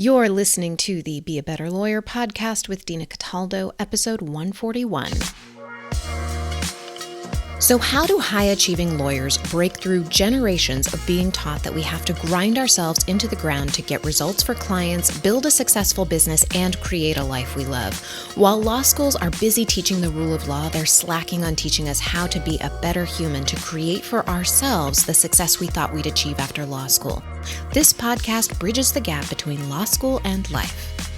You're listening to the Be a Better Lawyer podcast with Dina Cataldo, episode 141. So how do high-achieving lawyers break through generations of being taught that we have to grind ourselves into the ground to get results for clients, build a successful business, and create a life we love? While law schools are busy teaching the rule of law, they're slacking on teaching us how to be a better human to create for ourselves the success we thought we'd achieve after law school. This podcast bridges the gap between law school and life.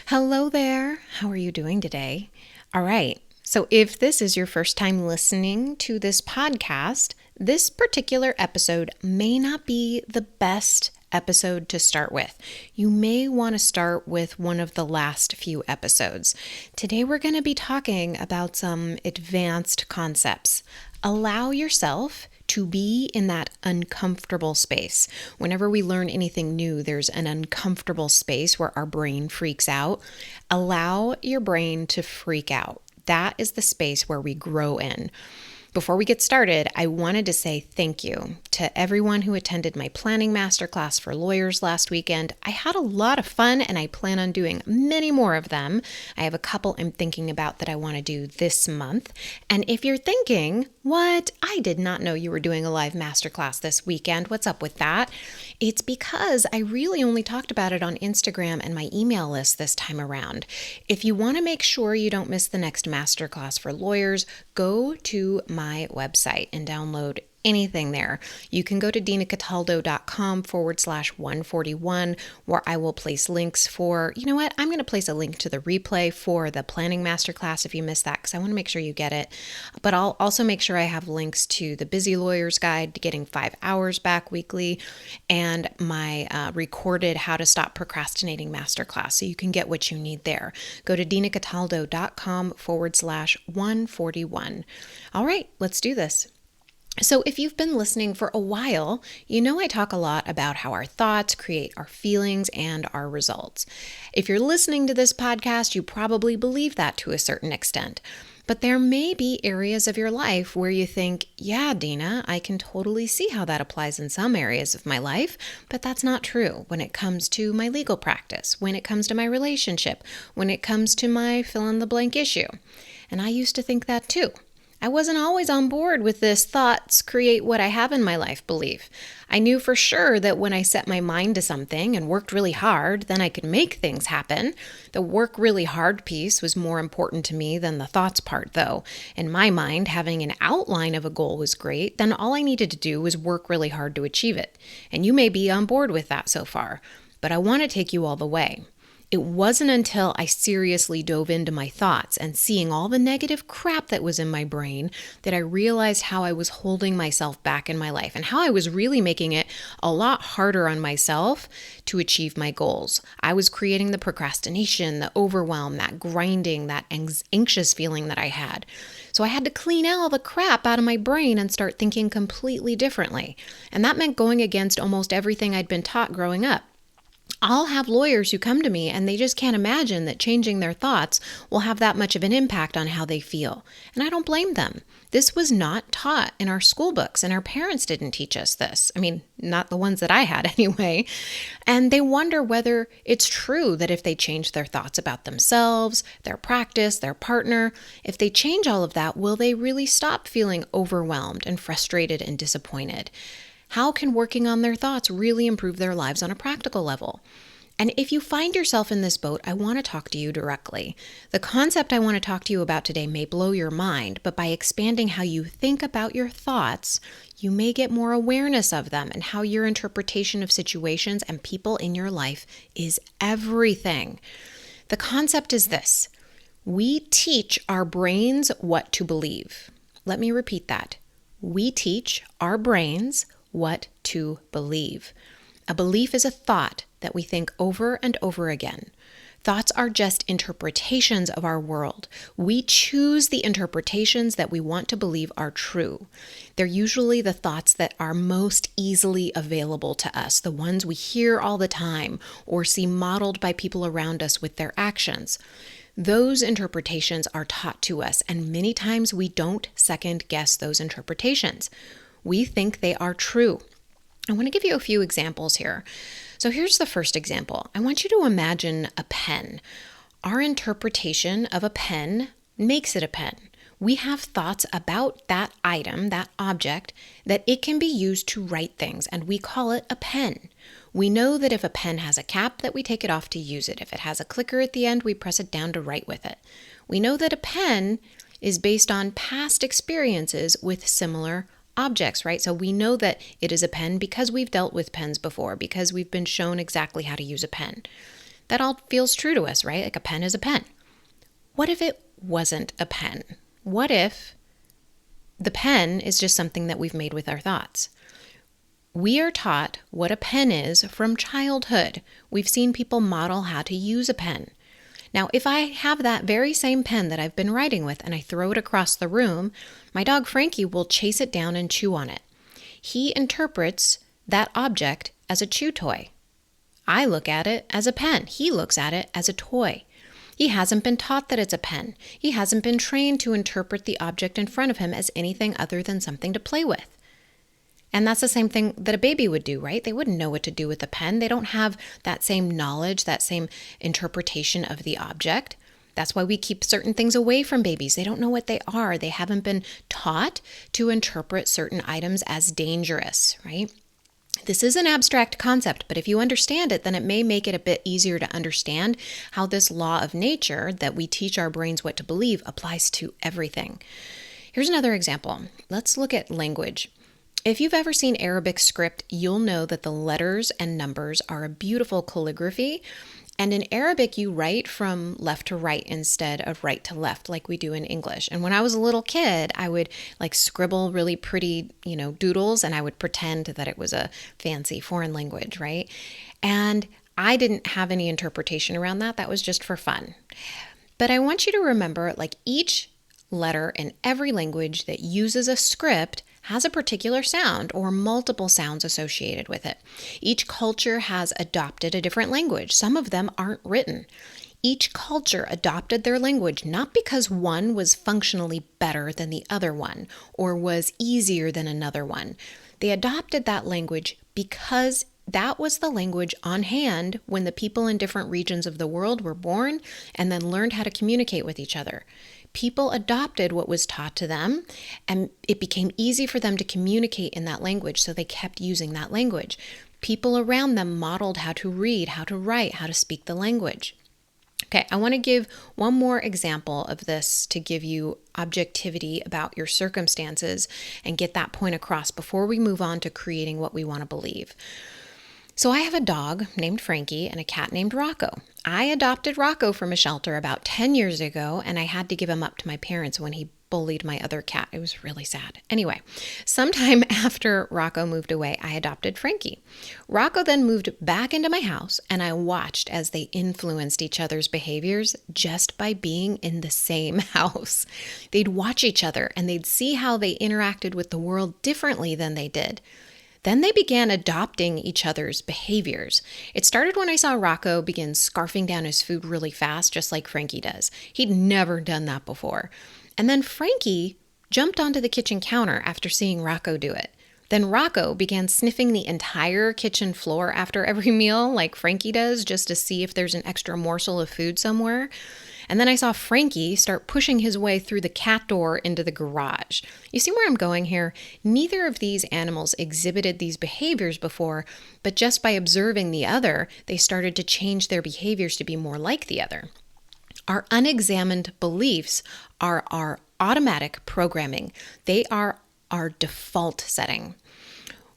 Hello there. How are you doing today? All right. So if this is your first time listening to this podcast, this particular episode may not be the best episode to start with. You may want to start with one of the last few episodes. Today we're going to be talking about some advanced concepts. Allow yourself to be in that uncomfortable space. Whenever we learn anything new, there's an uncomfortable space where our brain freaks out. Allow your brain to freak out. That is the space where we grow in. Before we get started, I wanted to say thank you to everyone who attended my planning masterclass for lawyers last weekend. I had a lot of fun and I plan on doing many more of them. I have a couple I'm thinking about that I want to do this month. And if you're thinking, what? I did not know you were doing a live masterclass this weekend. What's up with that? It's because I really only talked about it on Instagram and my email list this time around. If you want to make sure you don't miss the next masterclass for lawyers, go to my website and download anything there. You can go to dinacataldo.com/141 where I will place links for, you know what, I'm going to place a link to the replay for the planning masterclass if you missed that, because I want to make sure you get it. But I'll also make sure I have links to the Busy Lawyer's Guide to Getting 5 Hours Back Weekly and my recorded How to Stop Procrastinating masterclass, so you can get what you need there. Go to dinacataldo.com/141. All right, let's do this. So if you've been listening for a while, you know I talk a lot about how our thoughts create our feelings and our results. If you're listening to this podcast, you probably believe that to a certain extent. But there may be areas of your life where you think, yeah, Dina, I can totally see how that applies in some areas of my life, but that's not true when it comes to my legal practice, when it comes to my relationship, when it comes to my fill-in-the-blank issue. And I used to think that too. I wasn't always on board with this thoughts create what I have in my life belief. I knew for sure that when I set my mind to something and worked really hard, then I could make things happen. The work really hard piece was more important to me than the thoughts part, though. In my mind, having an outline of a goal was great. Then all I needed to do was work really hard to achieve it. And you may be on board with that so far, but I want to take you all the way. It wasn't until I seriously dove into my thoughts and seeing all the negative crap that was in my brain that I realized how I was holding myself back in my life and how I was really making it a lot harder on myself to achieve my goals. I was creating the procrastination, the overwhelm, that grinding, that anxious feeling that I had. So I had to clean all the crap out of my brain and start thinking completely differently. And that meant going against almost everything I'd been taught growing up. I'll have lawyers who come to me and they just can't imagine that changing their thoughts will have that much of an impact on how they feel. And I don't blame them. This was not taught in our school books, and our parents didn't teach us this. I mean, not the ones that I had anyway. And they wonder whether it's true that if they change their thoughts about themselves, their practice, their partner, if they change all of that, will they really stop feeling overwhelmed and frustrated and disappointed? How can working on their thoughts really improve their lives on a practical level? And if you find yourself in this boat, I want to talk to you directly. The concept I want to talk to you about today may blow your mind, but by expanding how you think about your thoughts, you may get more awareness of them and how your interpretation of situations and people in your life is everything. The concept is this: we teach our brains what to believe. Let me repeat that. We teach our brains what to believe. A belief is a thought that we think over and over again. Thoughts are just interpretations of our world. We choose the interpretations that we want to believe are true. They're usually the thoughts that are most easily available to us, the ones we hear all the time or see modeled by people around us with their actions. Those interpretations are taught to us, and many times we don't second guess those interpretations. We think they are true. I want to give you a few examples here. So here's the first example. I want you to imagine a pen. Our interpretation of a pen makes it a pen. We have thoughts about that item, that object, that it can be used to write things, and we call it a pen. We know that if a pen has a cap, that we take it off to use it. If it has a clicker at the end, we press it down to write with it. We know that a pen is based on past experiences with similar objects, right? So we know that it is a pen because we've dealt with pens before, because we've been shown exactly how to use a pen. That all feels true to us, right? Like a pen is a pen. What if it wasn't a pen? What if the pen is just something that we've made with our thoughts? We are taught what a pen is from childhood. We've seen people model how to use a pen. Now, if I have that very same pen that I've been writing with and I throw it across the room, my dog Frankie will chase it down and chew on it. He interprets that object as a chew toy. I look at it as a pen. He looks at it as a toy. He hasn't been taught that it's a pen. He hasn't been trained to interpret the object in front of him as anything other than something to play with. And that's the same thing that a baby would do, right? They wouldn't know what to do with a pen. They don't have that same knowledge, that same interpretation of the object. That's why we keep certain things away from babies. They don't know what they are. They haven't been taught to interpret certain items as dangerous, right? This is an abstract concept, but if you understand it, then it may make it a bit easier to understand how this law of nature that we teach our brains what to believe applies to everything. Here's another example. Let's look at language. If you've ever seen Arabic script, you'll know that the letters and numbers are a beautiful calligraphy. And in Arabic, you write from left to right instead of right to left like we do in English. And when I was a little kid, I would scribble really pretty, doodles, and I would pretend that it was a fancy foreign language, right? And I didn't have any interpretation around that. That was just for fun. But I want you to remember, each letter in every language that uses a script has a particular sound or multiple sounds associated with it. Each culture has adopted a different language. Some of them aren't written. Each culture adopted their language not because one was functionally better than the other one or was easier than another one. They adopted that language because that was the language on hand when the people in different regions of the world were born and then learned how to communicate with each other. People adopted what was taught to them, and it became easy for them to communicate in that language, so they kept using that language. People around them modeled how to read, how to write, how to speak the language. Okay, I want to give one more example of this to give you objectivity about your circumstances and get that point across before we move on to creating what we want to believe. So I have a dog named Frankie and a cat named Rocco. I adopted Rocco from a shelter about 10 years ago, and I had to give him up to my parents when he bullied my other cat. It was really sad. Anyway, sometime after Rocco moved away, I adopted Frankie. Rocco then moved back into my house, and I watched as they influenced each other's behaviors just by being in the same house. They'd watch each other, and they'd see how they interacted with the world differently than they did. Then they began adopting each other's behaviors. It started when I saw Rocco begin scarfing down his food really fast, just like Frankie does. He'd never done that before. And then Frankie jumped onto the kitchen counter after seeing Rocco do it. Then Rocco began sniffing the entire kitchen floor after every meal, like Frankie does, just to see if there's an extra morsel of food somewhere. And then I saw Frankie start pushing his way through the cat door into the garage. You see where I'm going here? Neither of these animals exhibited these behaviors before, but just by observing the other, they started to change their behaviors to be more like the other. Our unexamined beliefs are our automatic programming. They are our default setting.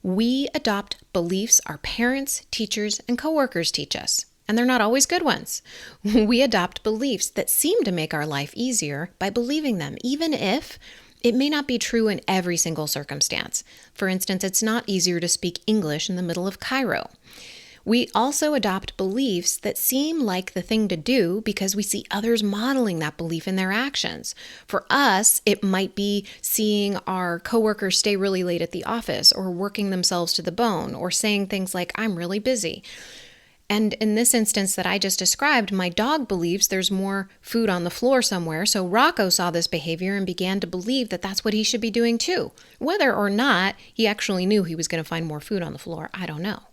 We adopt beliefs our parents, teachers, and coworkers teach us. And they're not always good ones. We adopt beliefs that seem to make our life easier by believing them, even if it may not be true in every single circumstance. For instance, it's not easier to speak English in the middle of Cairo. We also adopt beliefs that seem like the thing to do because we see others modeling that belief in their actions. For us, it might be seeing our coworkers stay really late at the office or working themselves to the bone or saying things like, "I'm really busy." And in this instance that I just described, my dog believes there's more food on the floor somewhere, so Rocco saw this behavior and began to believe that that's what he should be doing too. Whether or not he actually knew he was going to find more food on the floor, I don't know.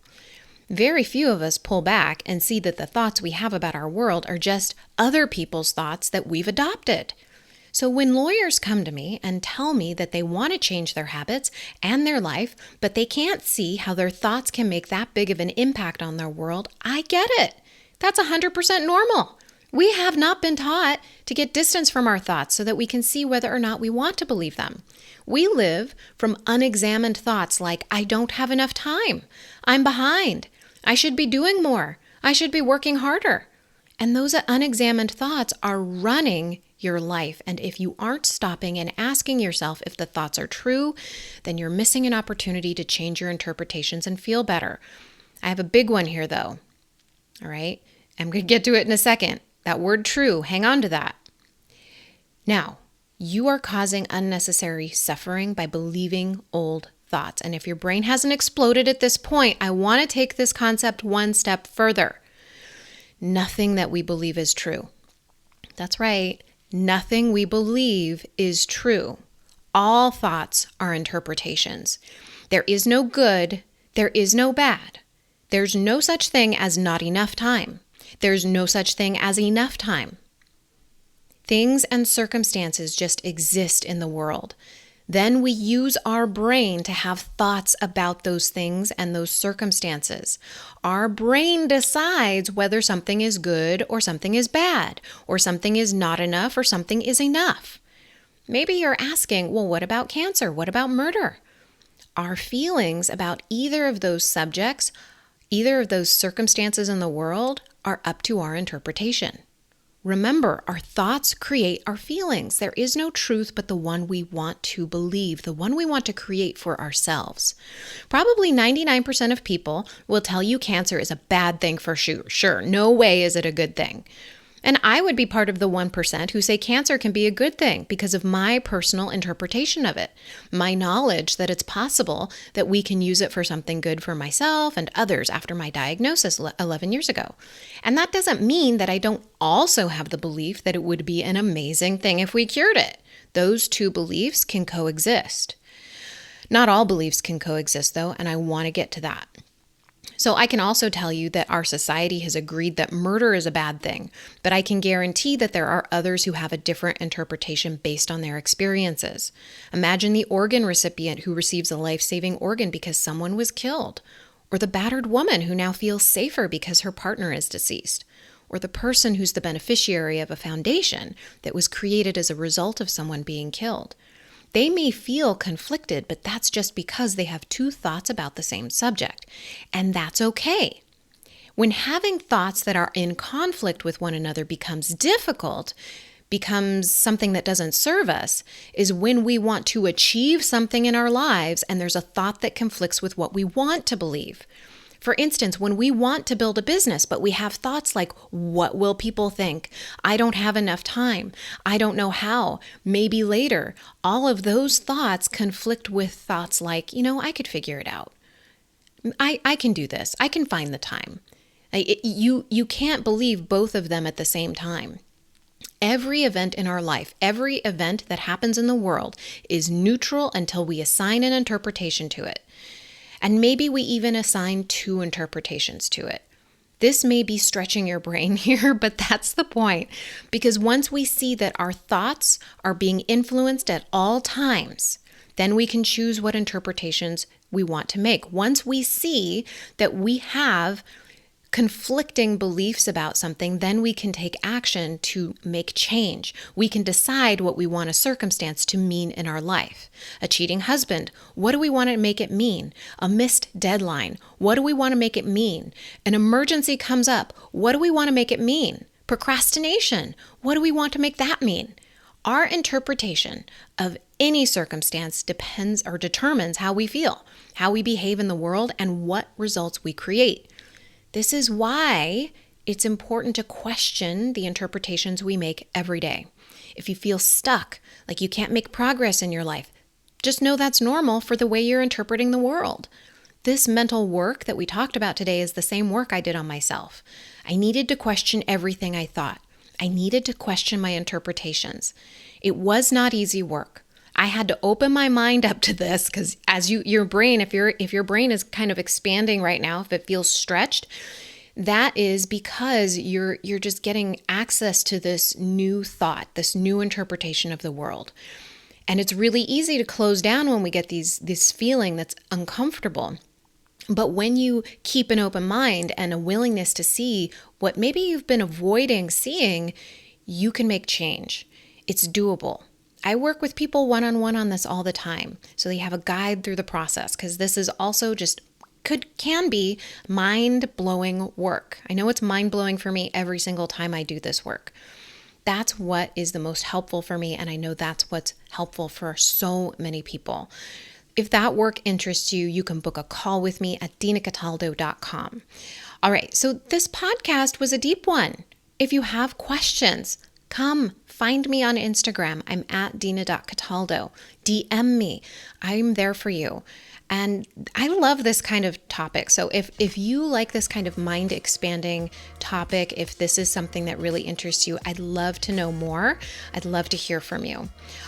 Very few of us pull back and see that the thoughts we have about our world are just other people's thoughts that we've adopted. So when lawyers come to me and tell me that they want to change their habits and their life, but they can't see how their thoughts can make that big of an impact on their world, I get it. That's 100% normal. We have not been taught to get distance from our thoughts so that we can see whether or not we want to believe them. We live from unexamined thoughts like, I don't have enough time. I'm behind. I should be doing more. I should be working harder. And those unexamined thoughts are running your life. And if you aren't stopping and asking yourself if the thoughts are true, then you're missing an opportunity to change your interpretations and feel better. I have a big one here, though. All right? I'm going to get to it in a second. That word true, hang on to that. Now, you are causing unnecessary suffering by believing old thoughts. And if your brain hasn't exploded at this point, I want to take this concept one step further. Nothing that we believe is true. That's right. Nothing we believe is true. All thoughts are interpretations. There is no good. There is no bad. There's no such thing as not enough time. There's no such thing as enough time. Things and circumstances just exist in the world. Then we use our brain to have thoughts about those things and those circumstances. Our brain decides whether something is good or something is bad, or something is not enough or something is enough. Maybe you're asking, well, what about cancer? What about murder? Our feelings about either of those subjects, either of those circumstances in the world, are up to our interpretation. Remember, our thoughts create our feelings. There is no truth but the one we want to believe, the one we want to create for ourselves. Probably 99% of people will tell you cancer is a bad thing for sure. Sure, no way is it a good thing. And I would be part of the 1% who say cancer can be a good thing because of my personal interpretation of it, my knowledge that it's possible that we can use it for something good for myself and others after my diagnosis 11 years ago. And that doesn't mean that I don't also have the belief that it would be an amazing thing if we cured it. Those two beliefs can coexist. Not all beliefs can coexist, though, and I want to get to that. So I can also tell you that our society has agreed that murder is a bad thing, but I can guarantee that there are others who have a different interpretation based on their experiences. Imagine the organ recipient who receives a life-saving organ because someone was killed, or the battered woman who now feels safer because her partner is deceased, or the person who's the beneficiary of a foundation that was created as a result of someone being killed. They may feel conflicted, but that's just because they have two thoughts about the same subject, and that's okay. When having thoughts that are in conflict with one another becomes difficult, becomes something that doesn't serve us, is when we want to achieve something in our lives and there's a thought that conflicts with what we want to believe. For instance, when we want to build a business, but we have thoughts like, what will people think? I don't have enough time. I don't know how. Maybe later. All of those thoughts conflict with thoughts like, I could figure it out. I can do this. I can find the time. You can't believe both of them at the same time. Every event in our life, every event that happens in the world is neutral until we assign an interpretation to it. And maybe we even assign two interpretations to it. This may be stretching your brain here, but that's the point. Because once we see that our thoughts are being influenced at all times, then we can choose what interpretations we want to make. Once we see that we have conflicting beliefs about something, then we can take action to make change. We can decide what we want a circumstance to mean in our life. A cheating husband, what do we want to make it mean? A missed deadline, what do we want to make it mean? An emergency comes up, what do we want to make it mean? Procrastination, what do we want to make that mean? Our interpretation of any circumstance depends or determines how we feel, how we behave in the world, and what results we create. This is why it's important to question the interpretations we make every day. If you feel stuck, like you can't make progress in your life, just know that's normal for the way you're interpreting the world. This mental work that we talked about today is the same work I did on myself. I needed to question everything I thought. I needed to question my interpretations. It was not easy work. I had to open my mind up to this because your brain, if your brain is kind of expanding right now, if it feels stretched, that is because you're just getting access to this new thought, this new interpretation of the world. And it's really easy to close down when we get this feeling that's uncomfortable. But when you keep an open mind and a willingness to see what maybe you've been avoiding seeing, you can make change. It's doable. I work with people one-on-one on this all the time. So they have a guide through the process because this is also can be mind-blowing work. I know it's mind-blowing for me every single time I do this work. That's what is the most helpful for me, and I know that's what's helpful for so many people. If that work interests you, you can book a call with me at dinacataldo.com. All right, so this podcast was a deep one. If you have questions, come find me on Instagram. I'm at dina.cataldo. DM me. I'm there for you. And I love this kind of topic. So if you like this kind of mind expanding topic, if this is something that really interests you, I'd love to know more. I'd love to hear from you.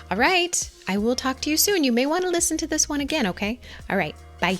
All right. I will talk to you soon. You may want to listen to this one again, okay? All right. Bye.